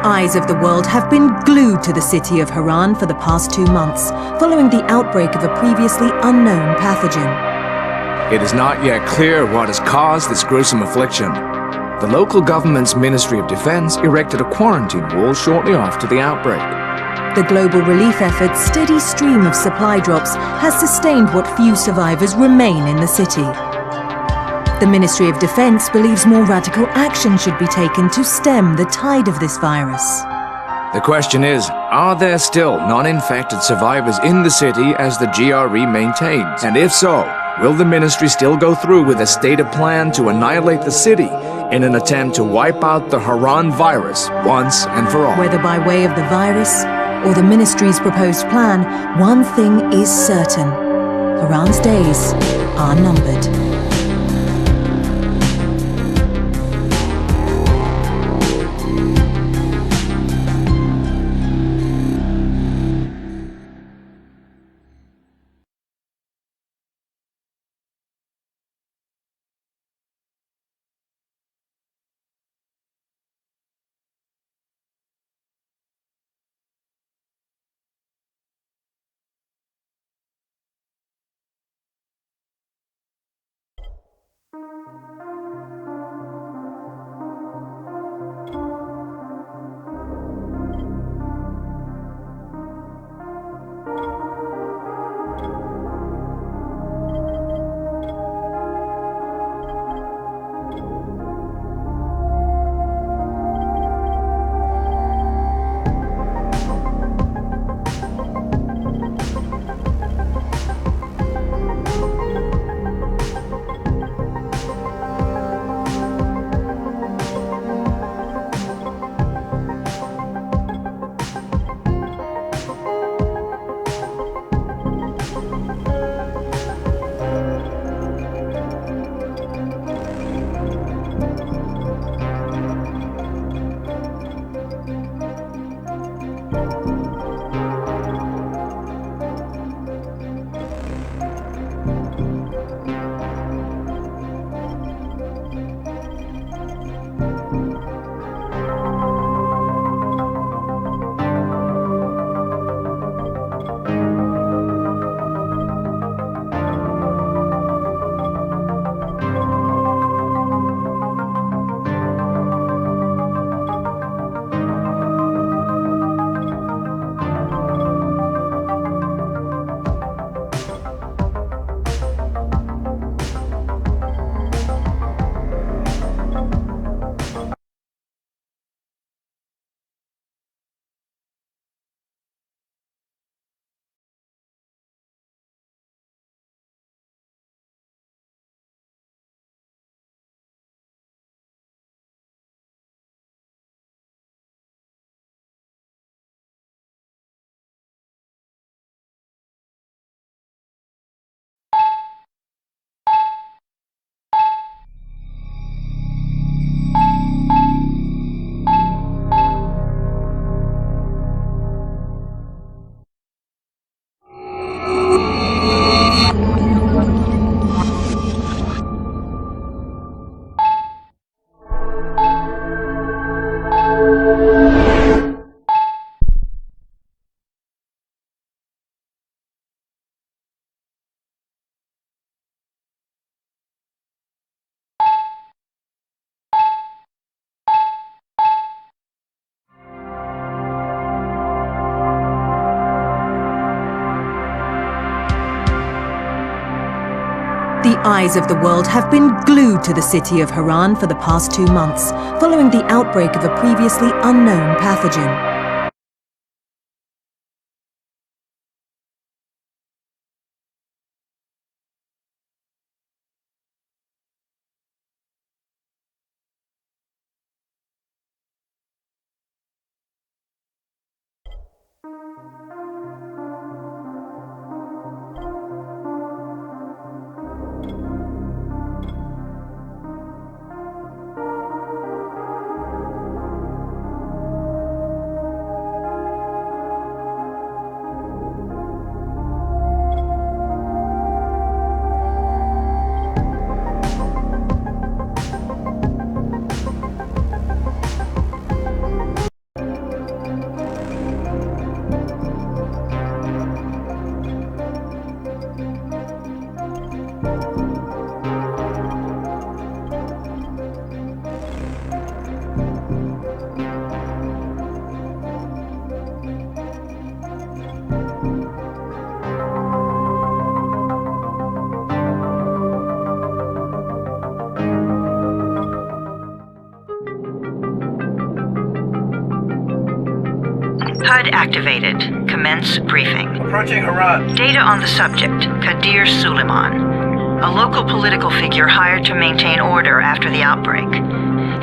eyes of the world have been glued to the city of Harran for the past 2 months, following the outbreak of a previously unknown pathogen. It is not yet clear what has caused this gruesome affliction. The local government's Ministry of Defense erected a quarantine wall shortly after the outbreak. The global relief effort's steady stream of supply drops has sustained what few survivors remain in the city. The Ministry of Defense believes more radical action should be taken to stem the tide of this virus. The question is, are there still non-infected survivors in the city as the GRE maintains? And if so, will the ministry still go through with a stated plan to annihilate the city in an attempt to wipe out the Harran virus once and for all? Whether by way of the virus or the ministry's proposed plan, one thing is certain: Harran's days are numbered. The eyes of the world have been glued to the city of Harran for the past 2 months, following the outbreak of a previously unknown pathogen. HUD activated. Commence briefing. Approaching Haran. Data on the subject, Kadir Suleiman, a local political figure hired to maintain order after the outbreak.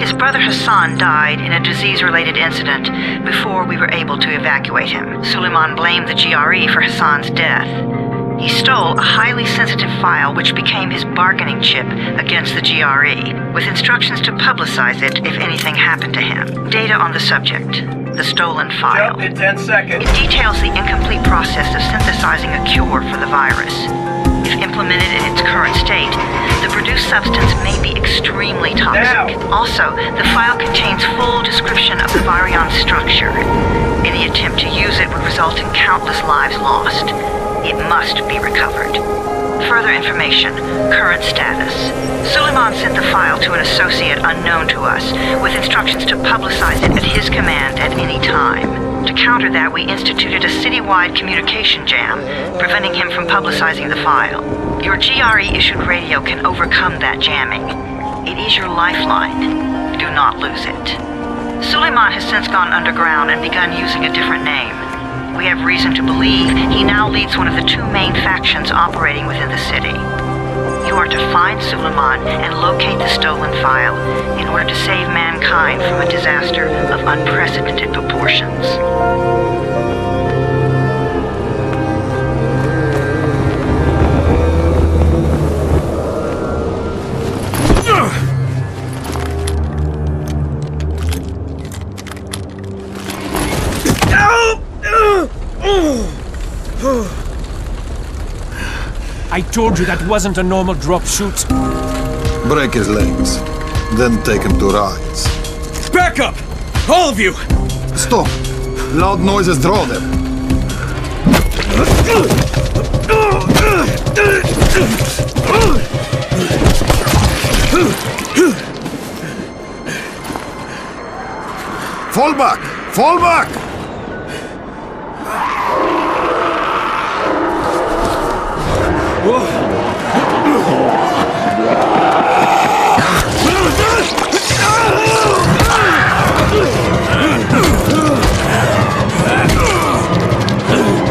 His brother Hassan died in a disease-related incident before we were able to evacuate him. Suleiman blamed the GRE for Hassan's death. He stole a highly sensitive file which became his bargaining chip against the GRE, with instructions to publicize it if anything happened to him. Data on the subject, the stolen file. Jump in 10 seconds. It details the incomplete process of synthesizing a cure for the virus. If implemented in its current state, the produced substance may be extremely toxic. Now. Also, the file contains full description of the virion structure. Any attempt to use it would result in countless lives lost. It must be recovered. Further information, current status. Suleiman sent the file to an associate unknown to us, with instructions to publicize it at his command at any time. To counter that, we instituted a citywide communication jam, preventing him from publicizing the file. Your GRE-issued radio can overcome that jamming. It is your lifeline. Do not lose it. Suleiman has since gone underground and begun using a different name. We have reason to believe he now leads one of the two main factions operating within the city. You are to find Suleiman and locate the stolen file in order to save mankind from a disaster of unprecedented proportions. I told you that wasn't a normal drop shoot. Break his legs, then take him to rides. Back up! All of you! Stop! Loud noises draw them. Fall back! Fall back!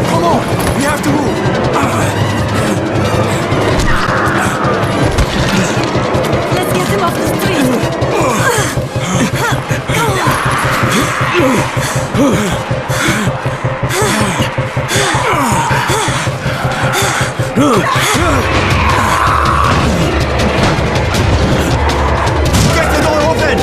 Come on! We have to move! Let's get him off the street. Get the door open!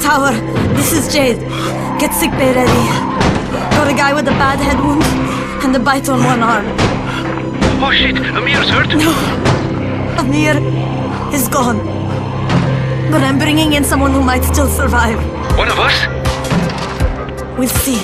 Tower, this is Jade. Get sickbay ready. Got a guy with a bad head wound and a bite on one arm. Oh shit, Amir's hurt? Amir is gone. But I'm bringing in someone who might still survive. One of us? We'll see.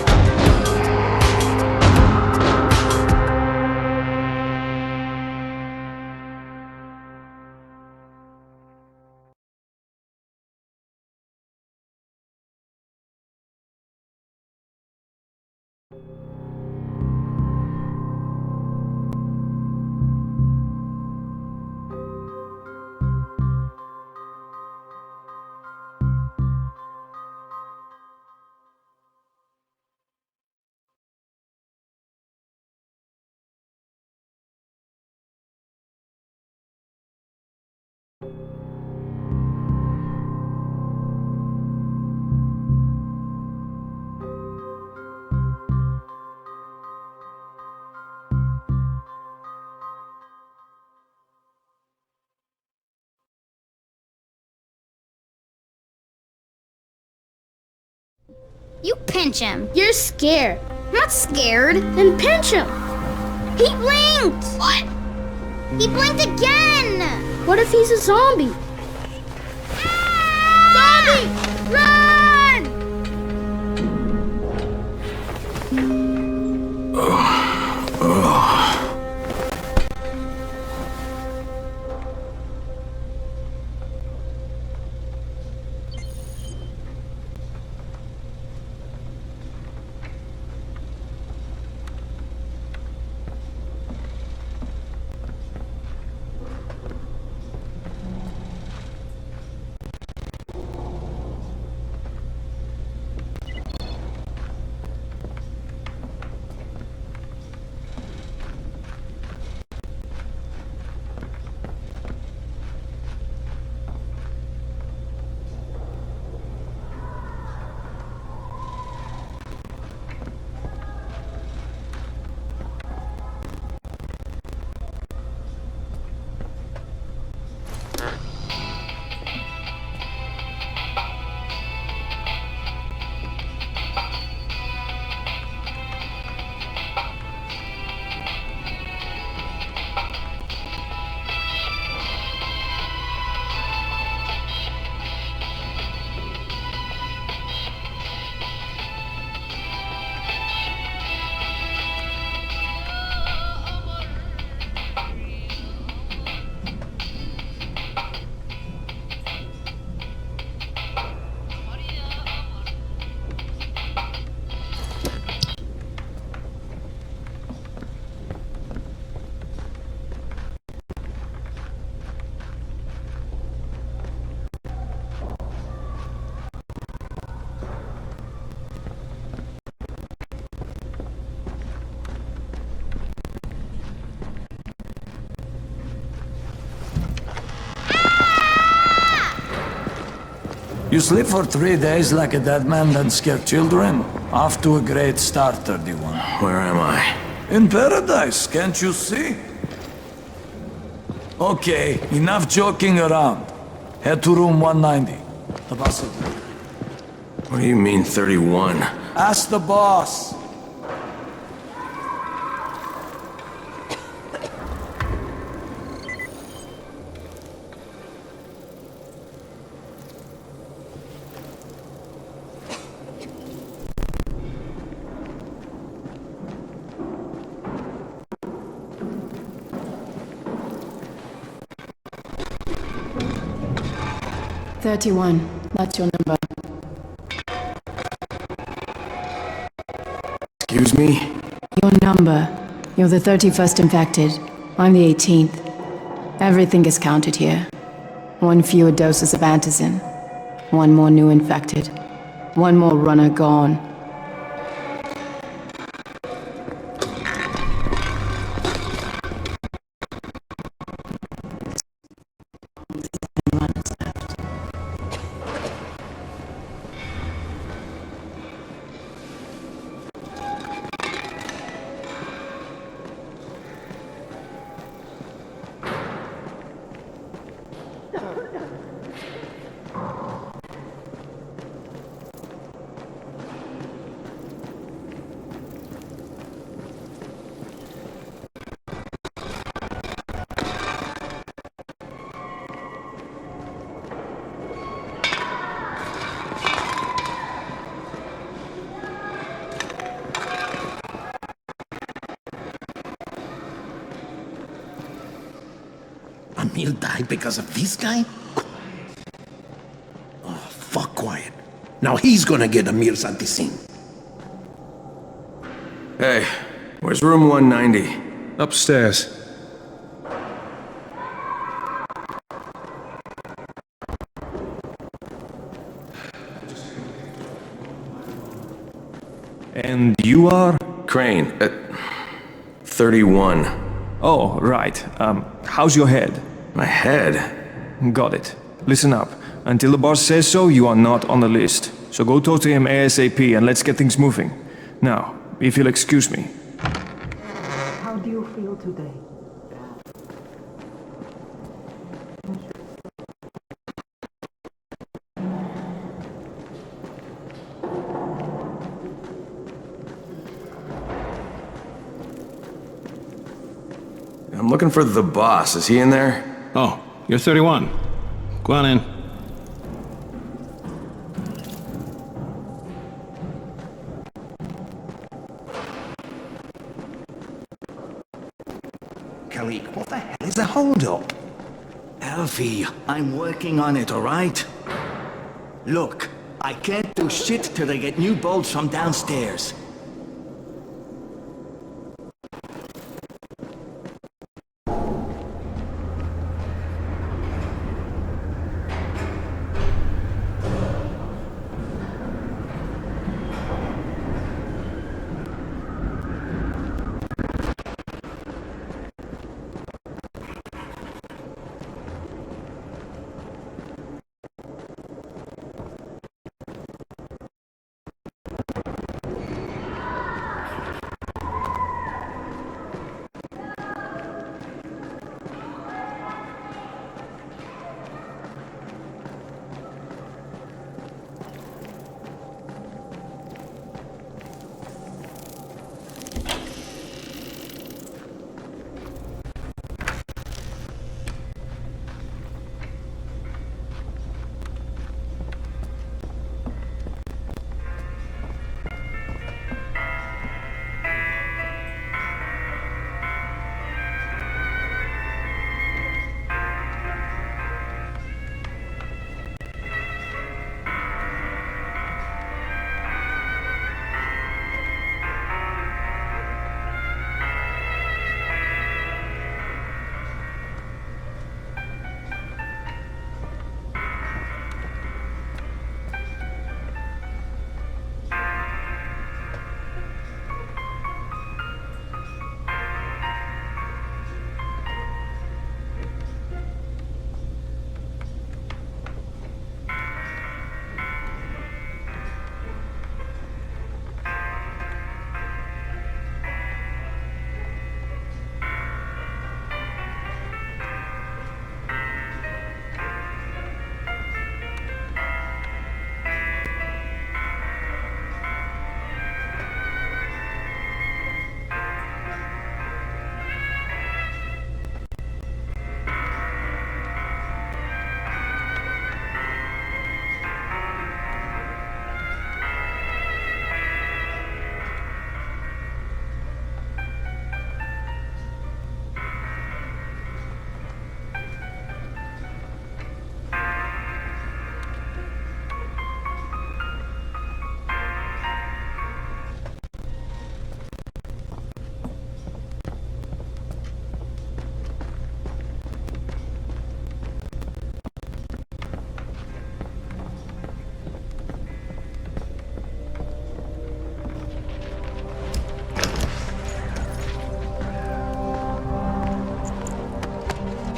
You pinch him. You're scared. I'm not scared. Then pinch him. He blinked! What? He blinked again! What if he's a zombie? Zombie! Run! You sleep for 3 days like a dead man, then scare children? Off to a great start, 31. Where am I? In paradise, can't you see? Okay, enough joking around. Head to room 190. The boss will... What do you mean, 31? Ask the boss. That's your number. Excuse me? Your number. You're the 31st infected. I'm the 18th. Everything is counted here. 1 fewer doses of antizin. 1 more new infected. 1 more runner gone. Amir died because of this guy? Oh, fuck quiet. Now he's gonna get Amir's anti-scene. Hey, where's room 190? Upstairs. And you are? Crane, 31. Oh, right. How's your head? My head? Got it. Listen up. Until the boss says so, you are not on the list. So go talk to him ASAP and let's get things moving. Now, if you'll excuse me. How do you feel today? I'm looking for the boss. Is he in there? Oh, you're 31. Go on in. Khalik, what the hell is a hold-up? Alfie, I'm working on it, alright? Look, I can't do shit till they get new bolts from downstairs.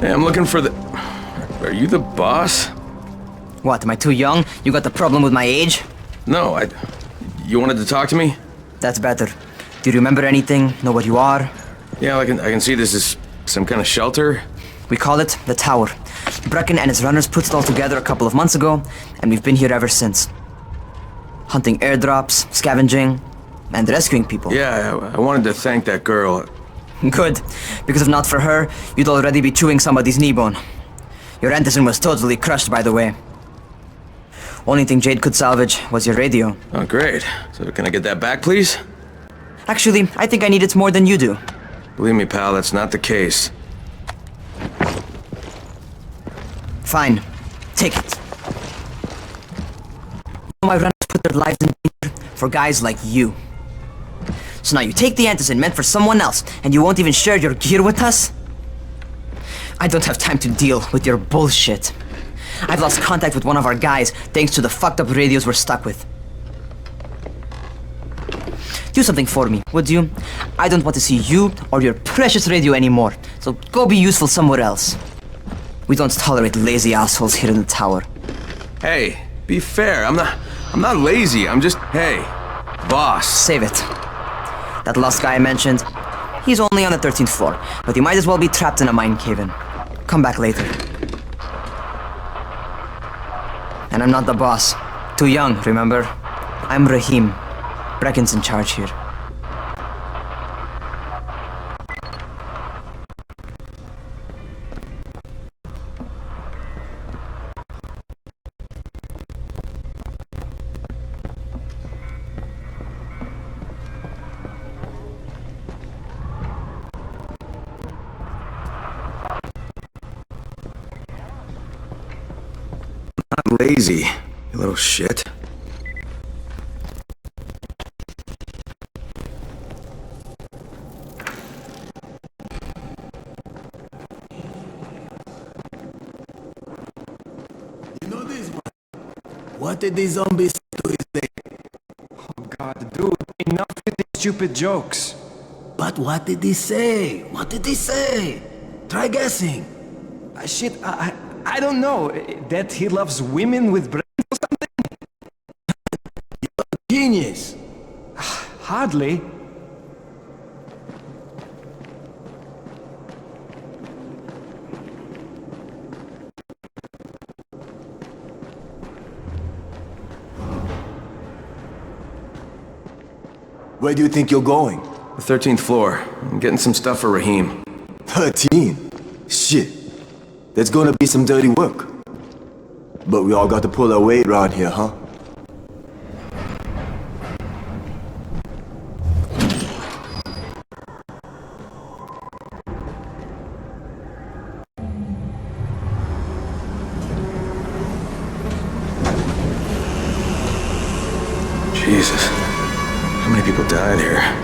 Hey, I'm looking for the... Are you the boss? What, am I too young? You got the problem with my age? No, You wanted to talk to me? That's better. Do you remember anything? Know what you are? Yeah, I can see this is some kind of shelter. We call it the Tower. Brecken and his runners put it all together a couple of months ago, and we've been here ever since. Hunting airdrops, scavenging, and rescuing people. Yeah, I wanted to thank that girl. Good, because if not for her, you'd already be chewing somebody's knee bone. Your Antizin was totally crushed, by the way. Only thing Jade could salvage was your radio. Oh, great. So can I get that back, please? Actually, I think I need it more than you do. Believe me, pal, that's not the case. Fine. Take it. My runners put their lives in danger for guys like you. So now you take the Antizin meant for someone else, and you won't even share your gear with us? I don't have time to deal with your bullshit. I've lost contact with one of our guys thanks to the fucked up radios we're stuck with. Do something for me, would you? I don't want to see you or your precious radio anymore, so go be useful somewhere else. We don't tolerate lazy assholes here in the Tower. Hey, be fair. I'm not lazy. I'm just, hey, boss. Save it. That last guy I mentioned, he's only on the 13th floor, but he might as well be trapped in a mine cave-in. Come back later. And I'm not the boss. Too young, remember? I'm Rahim. Brecken's in charge here. Not lazy, you little shit. You know this one? What did these zombies do his day? Oh god, dude, enough with these stupid jokes. But what did he say? What did he say? Try guessing. Shit, I don't know. That he loves women with brains or something? You're a genius. Hardly. Where do you think you're going? The 13th floor. I'm getting some stuff for Rahim. 13? Shit. There's gonna be some dirty work. But we all got to pull our weight around here, huh? Jesus. How many people died here?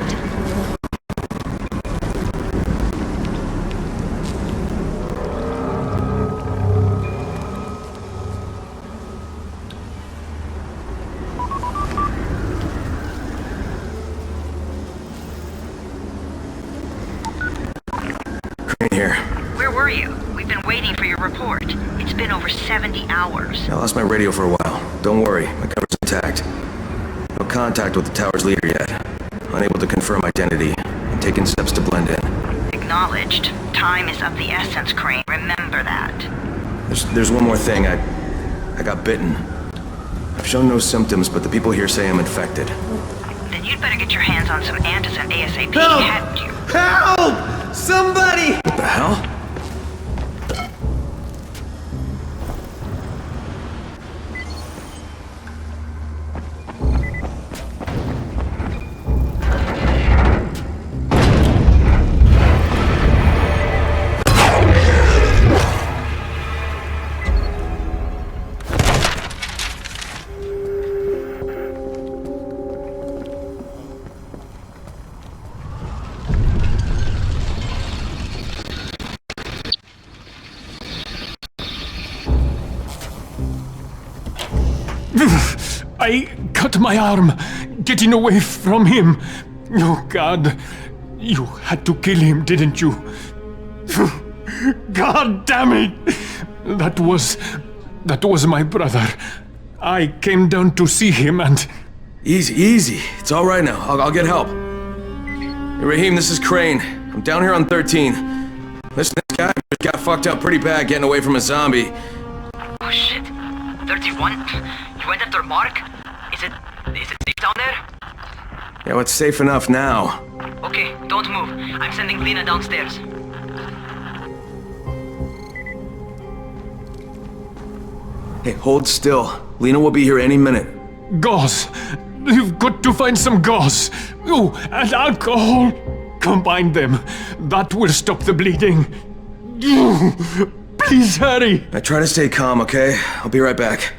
Here. Where were you? We've been waiting for your report. It's been over 70 hours. I lost my radio for a while. Don't worry, my cover's intact. No contact with the tower's leader yet. Unable to confirm identity. I'm taking steps to blend in. Acknowledged. Time is of the essence, Crane. Remember that. There's one more thing. I got bitten. I've shown no symptoms, but the people here say I'm infected. Then you'd better get your hands on some Antizin ASAP, Help! hadn't you? Help! Somebody! What the hell? I cut my arm, getting away from him. Oh, God. You had to kill him, didn't you? God damn it! That was my brother. I came down to see him and... Easy, easy. It's all right now. I'll get help. Hey, Rahim, this is Crane. I'm down here on 13. Listen, this guy just got fucked up pretty bad getting away from a zombie. Oh shit. 31? You went after Mark? Is it safe down there? Yeah, well, it's safe enough now. Okay, don't move. I'm sending Lena downstairs. Hey, hold still. Lena will be here any minute. Gauze! You've got to find some gauze! Oh, and alcohol! Combine them. That will stop the bleeding. Please hurry! I try to stay calm, okay? I'll be right back.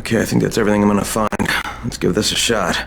Okay, I think that's everything I'm gonna find. Let's give this a shot.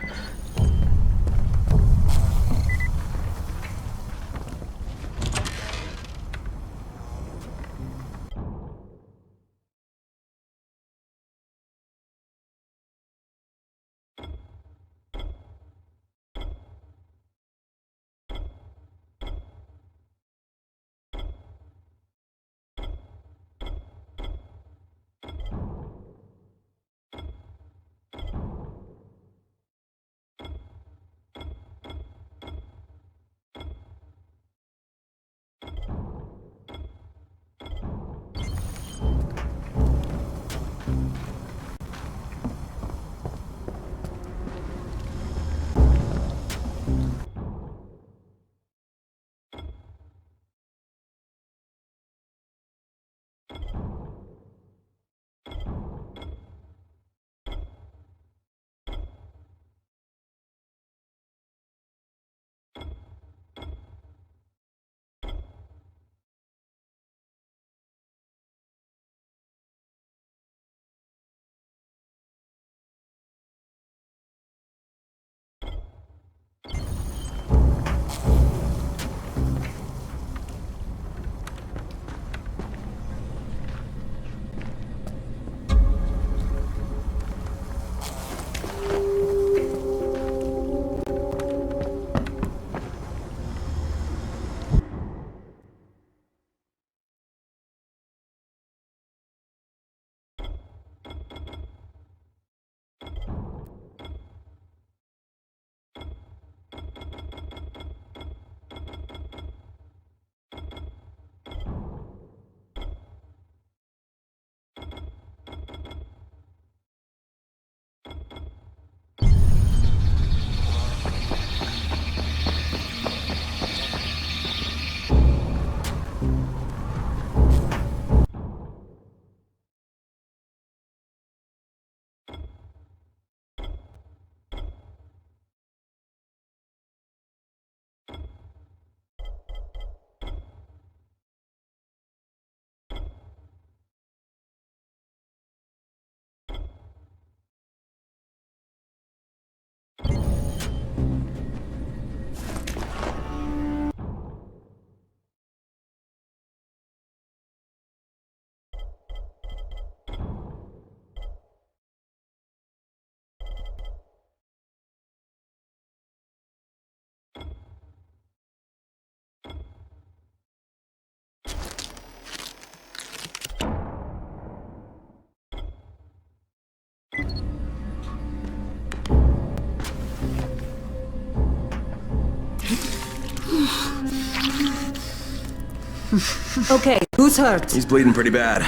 Okay, who's hurt? He's bleeding pretty bad.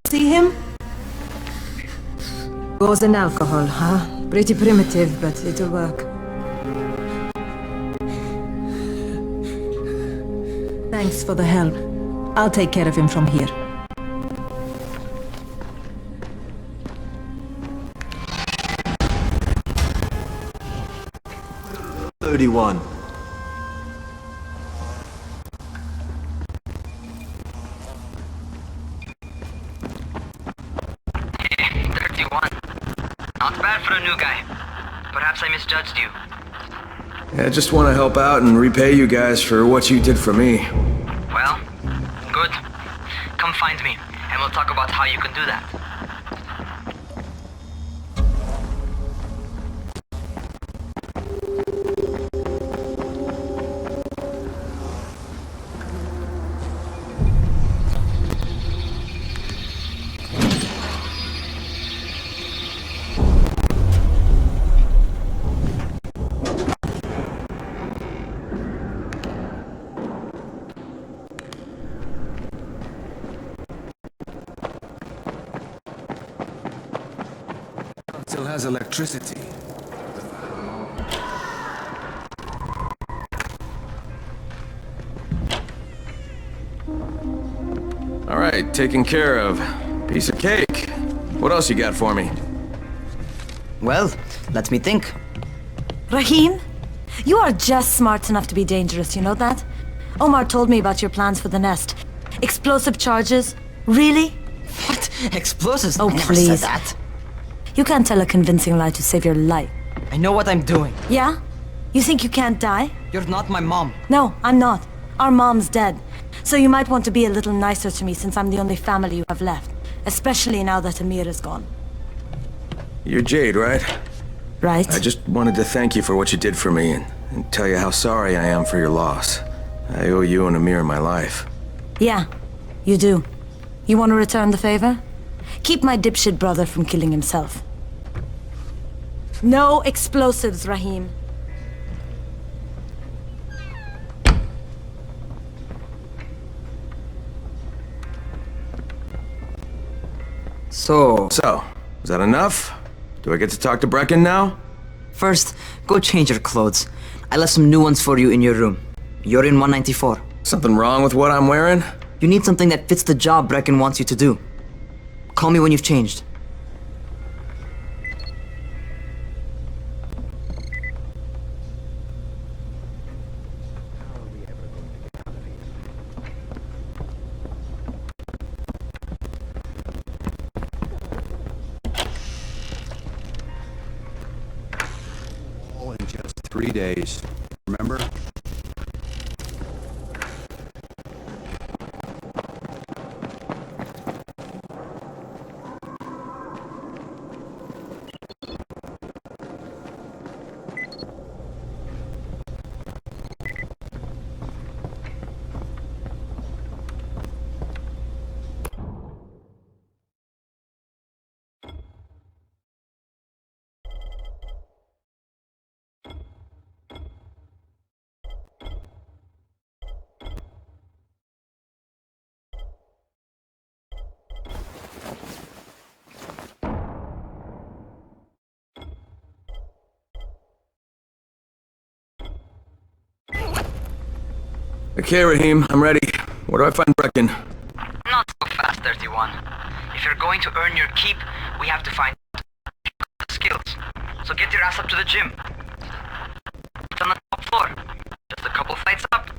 See him? Gauze and alcohol, huh? Pretty primitive, but it'll work. Thanks for the help. I'll take care of him from here. "31. Not bad for a new guy. Perhaps I misjudged you. I just want to help out and repay you guys for what you did for me. Well, good. Come find me, and we'll talk about how you can do that. Still has electricity. All right, taken care of. Piece of cake. What else you got for me? Well, let me think. Rahim, you are just smart enough to be dangerous, you know that? Omar told me about your plans for the nest. Explosive charges? Really? What? Explosives? Oh, I never please. said that. You can't tell a convincing lie to save your life. I know what I'm doing. Yeah? You think you can't die? You're not my mom. No, I'm not. Our mom's dead. So you might want to be a little nicer to me since I'm the only family you have left. Especially now that Amir is gone. You're Jade, right? Right. I just wanted to thank you for what you did for me and tell you how sorry I am for your loss. I owe you and Amir my life. Yeah, you do. You want to return the favor? Keep my dipshit brother from killing himself. No explosives, Rahim. So, is that enough? Do I get to talk to Brecken now? First, go change your clothes. I left some new ones for you in your room. You're in 194. Something wrong with what I'm wearing? You need something that fits the job Brecken wants you to do. Call me when you've changed. All in just 3 days. Remember? Okay, Rahim, I'm ready. Where do I find Brecken? Not so fast, 31. If you're going to earn your keep, we have to find the skills. So get your ass up to the gym. It's on the top floor. Just a couple flights up.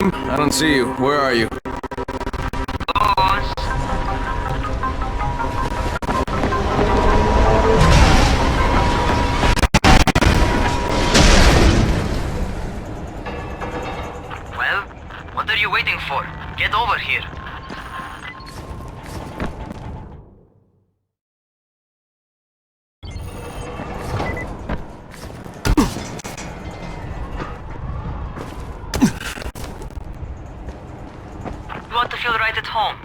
Raheem? I don't see you. Where are you? Well, what are you waiting for? Get over here. You want to feel right at home?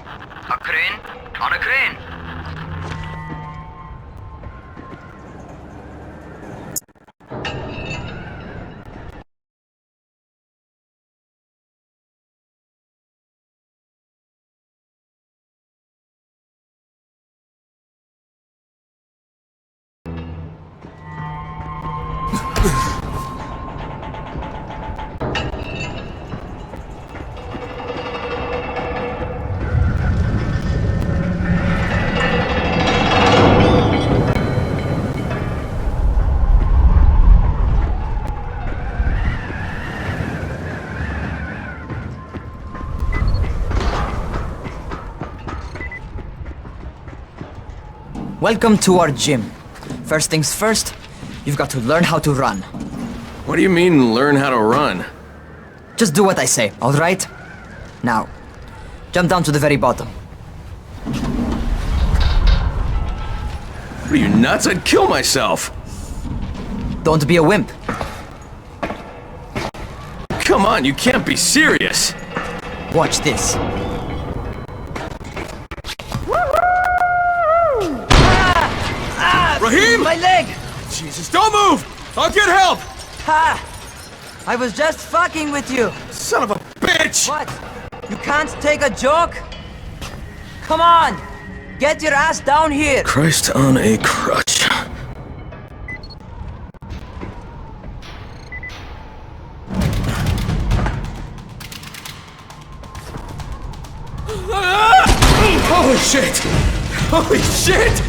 A crane? On a crane. Welcome to our gym. First things first, you've got to learn how to run. What do you mean, learn how to run? Just do what I say, alright? Now, jump down to the very bottom. What are you, nuts? I'd kill myself! Don't be a wimp. Come on, you can't be serious! Watch this. Raheem! My leg! Jesus, don't move! I'll get help! Ha! I was just fucking with you. Son of a bitch! What? You can't take a joke? Come on! Get your ass down here! Christ on a crutch. Holy shit! Holy shit!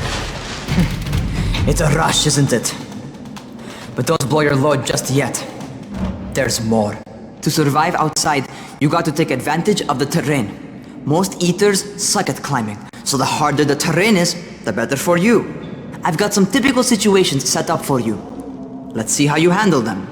It's a rush, isn't it? But don't blow your load just yet. There's more. To survive outside, you got to take advantage of the terrain. Most eaters suck at climbing, so the harder the terrain is, the better for you. I've got some typical situations set up for you. Let's see how you handle them.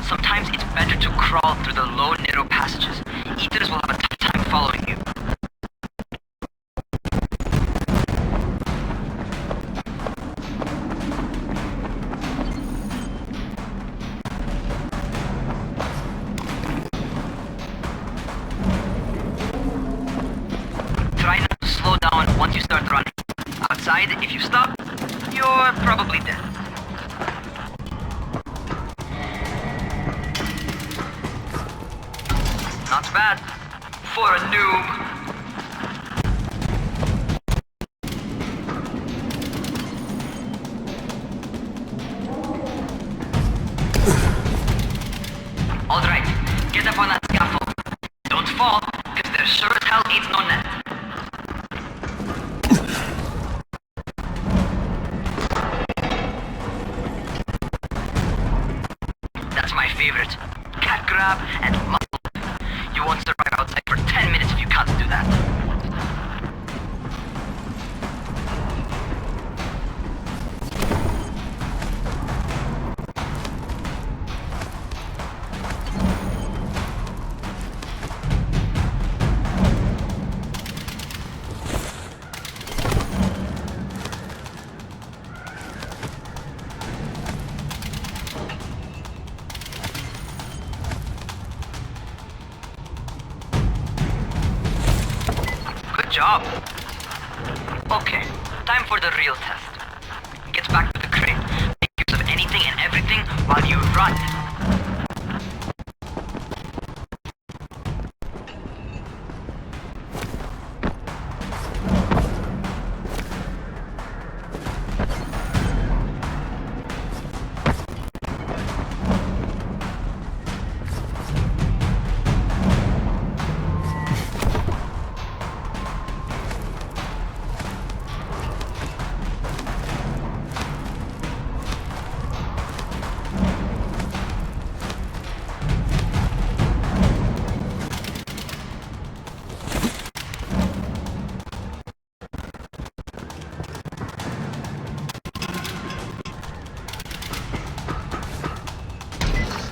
Sometimes it's better to crawl through the low, narrow passages. Eaters will have a tough time following you. Try not to slow down once you start running. Outside, if you stop, you're probably dead. Not bad for a noob. All right, get up on that scaffold. Don't fall, because there sure as hell ain't no net. That's my favorite. Cat grab and muscle. You won't survive outside for 10 minutes if you can't do that. Job. Okay, time for the real test. Get back to the crate. Make use of anything and everything while you run.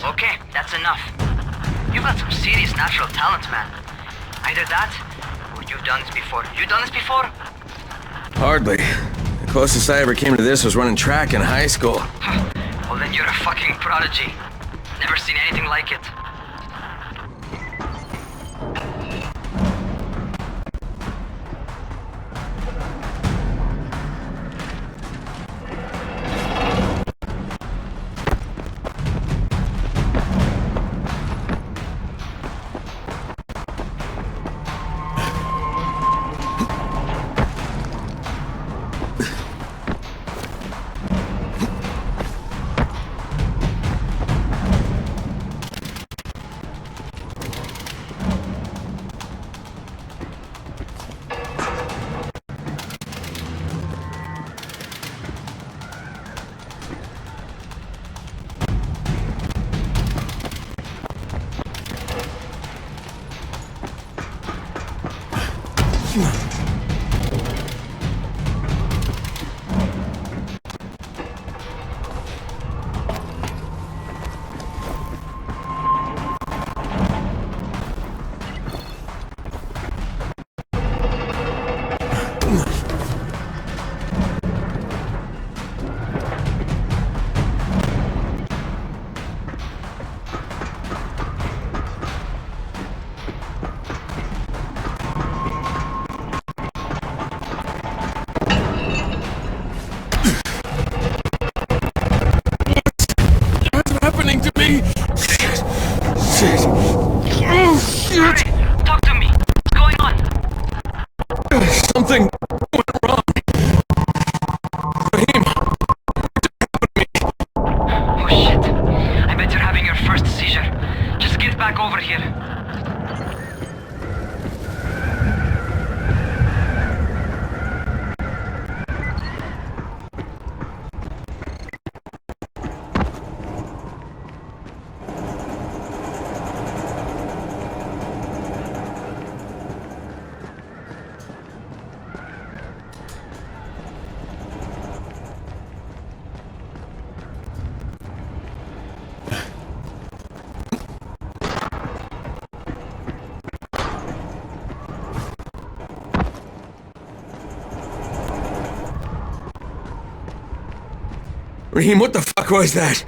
Okay, that's enough. You've got some serious natural talent, man. Either that, or you've done this before. You done this before? Hardly. The closest I ever came to this was running track in high school. Well, then you're a fucking prodigy. Never seen anything like it. Something went wrong. Rahim, Oh shit. I bet you're having your first seizure. Just get back over here. Rahim, what the fuck was that?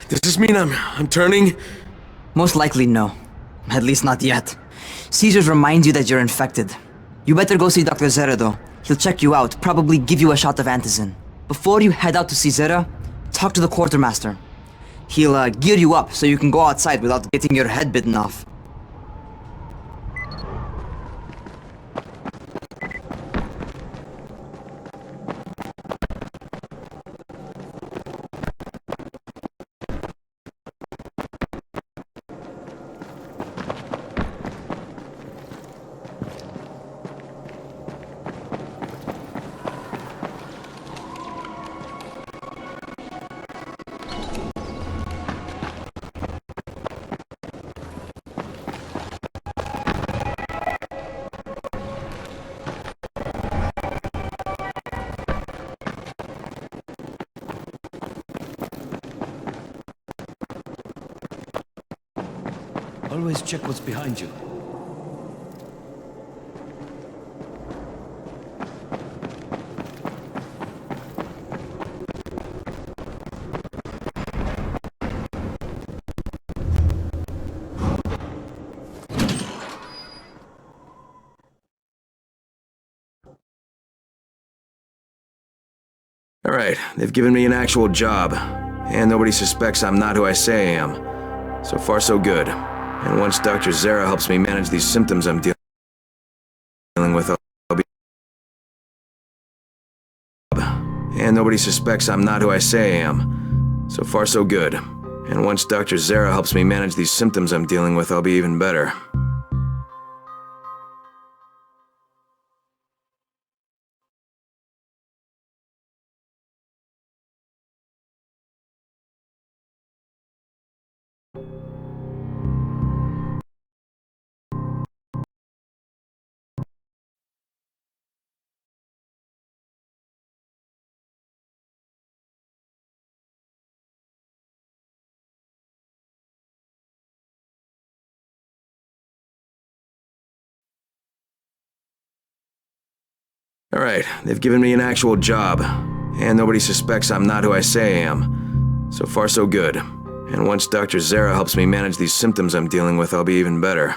Does this mean I'm turning? Most likely no. At least not yet. Seizures remind you that you're infected. You better go see Dr. Zera though. He'll check you out, probably give you a shot of antizin. Before you head out to see Zera, talk to the quartermaster. He'll gear you up so you can go outside without getting your head bitten off. Always check what's behind you. Alright, they've given me an actual job. And nobody suspects I'm not who I say I am. So far so good. And once Dr. Zera helps me manage these symptoms I'm dealing with, I'll be... And nobody suspects I'm not who I say I am. So far so good. And once Dr. Zera helps me manage these symptoms I'm dealing with, I'll be even better. Alright, they've given me an actual job, and nobody suspects I'm not who I say I am. So far so good. And once Dr. Zara helps me manage these symptoms I'm dealing with, I'll be even better.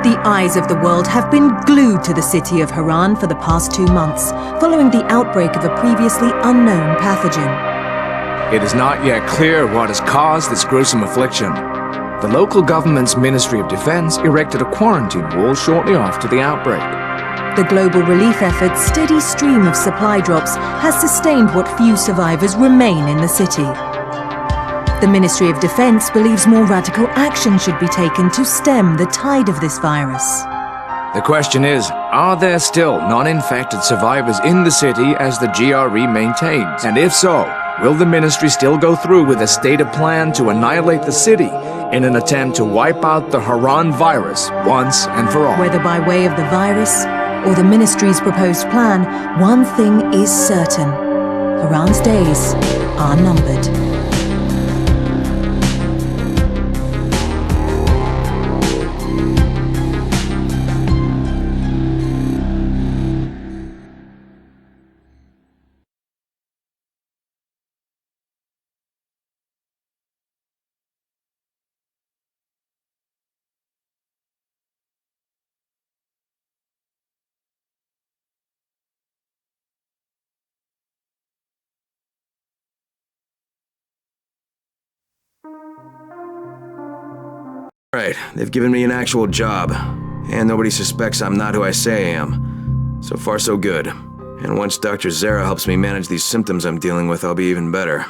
The eyes of the world have been glued to the city of Harran for the past 2 months, following the outbreak of a previously unknown pathogen. It is not yet clear what has caused this gruesome affliction. The local government's Ministry of Defense erected a quarantine wall shortly after the outbreak. The global relief effort's steady stream of supply drops has sustained what few survivors remain in the city. The Ministry of Defense believes more radical action should be taken to stem the tide of this virus. The question is, are there still non-infected survivors in the city as the GRE maintains? And if so, will the ministry still go through with a stated plan to annihilate the city in an attempt to wipe out the Harran virus once and for all? Whether by way of the virus or the ministry's proposed plan, one thing is certain. Harran's days are numbered. Alright, they've given me an actual job, and nobody suspects I'm not who I say I am. So far, so good. And once Dr. Zara helps me manage these symptoms I'm dealing with, I'll be even better.